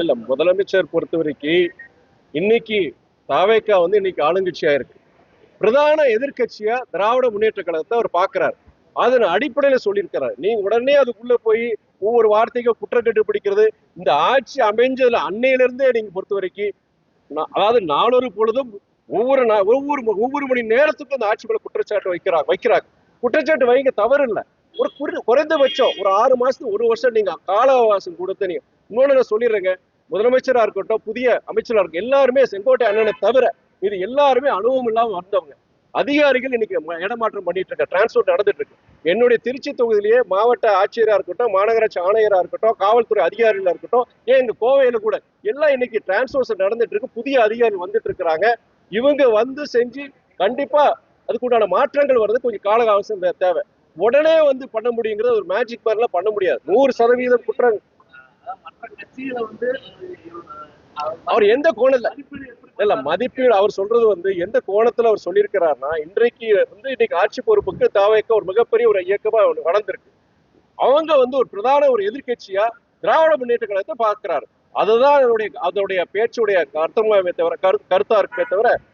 இல்ல முதலமைச்சர் பொறுத்த வரைக்கும் இன்னைக்கு தாவேக்கா வந்து இன்னைக்கு ஆளுங்கட்சியா இருக்கு. பிரதான எதிர்கட்சியா திராவிட முன்னேற்ற கழகத்தை அவர் பாக்குறாரு. அதன் அடிப்படையில சொல்லியிருக்கிறார். நீங்க உடனே அதுக்குள்ள போய் ஒவ்வொரு வார்த்தைக்கும் குற்றம் கண்டுபிடிக்கிறது. இந்த ஆட்சி அமைஞ்சதுல அன்னையில இருந்தே நீங்க பொறுத்த வரைக்கும் அதாவது நாளொரு பொழுதும் ஒவ்வொரு ஒவ்வொரு ஒவ்வொரு மணி நேரத்துக்கும் அந்த ஆட்சி மேல குற்றச்சாட்டு வைக்கிறாங்க. குற்றச்சாட்டு வைங்க தவறு இல்லை. ஒரு குறைந்தபட்சம் ஒரு 6 மாசத்துக்கு 1 வருஷம் நீங்க கால அவகாசம் கொடுத்து நீங்க இன்னொன்னு நான் சொல்லிடுறேங்க. முதலமைச்சரா இருக்கட்டும், புதிய அமைச்சரா இருக்கும், எல்லாருமே செங்கோட்டை அண்ணனை தவிர இது எல்லாருமே அனுபவம் இல்லாம வந்தவங்க. அதிகாரிகள் இன்னைக்கு இடமாற்றம் பண்ணிட்டு இருக்க, டிரான்ஸ்போர்ட் நடந்துட்டு இருக்கு. என்னுடைய திருச்சி தொகுதியிலேயே மாவட்ட ஆட்சியரா இருக்கட்டும், மாநகராட்சி ஆணையரா இருக்கட்டும், காவல்துறை அதிகாரிகளா இருக்கட்டும், ஏன் இங்க கோவையில கூட எல்லாம் இன்னைக்கு டிரான்ஸ்போர்ட் நடந்துட்டு இருக்கு. புதிய அதிகாரிகள் வந்துட்டு இருக்கிறாங்க. இவங்க வந்து செஞ்சு கண்டிப்பா அதுக்குண்டான மாற்றங்கள் வர்றது கொஞ்சம் கால அவகாசம் தேவை. உடனே வந்து பண்ண முடியுங்கிறது ஒரு மேஜிக் மாதிரிலாம் பண்ண முடியாது. 100% குற்றம் அவர் எந்த கோணத்துல இல்ல மதிப்பீடு அவர் சொல்றது வந்து எந்த கோணத்துல அவர் சொல்லியிருக்கிறார்னா, இன்றைக்கு வந்து இன்னைக்கு ஆட்சி பொறுப்புக்கு தாவேக்க ஒரு மிகப்பெரிய ஒரு இயக்கமா வளர்ந்திருக்கு. அவங்க வந்து ஒரு பிரதான ஒரு எதிர்கட்சியா திராவிட முன்னேற்ற கழகத்தை பார்க்கிறாரு. அதுதான் அதோடைய பேச்சுடைய அர்த்தமாவே தவிர கருத்தா இருக்குமே தவிர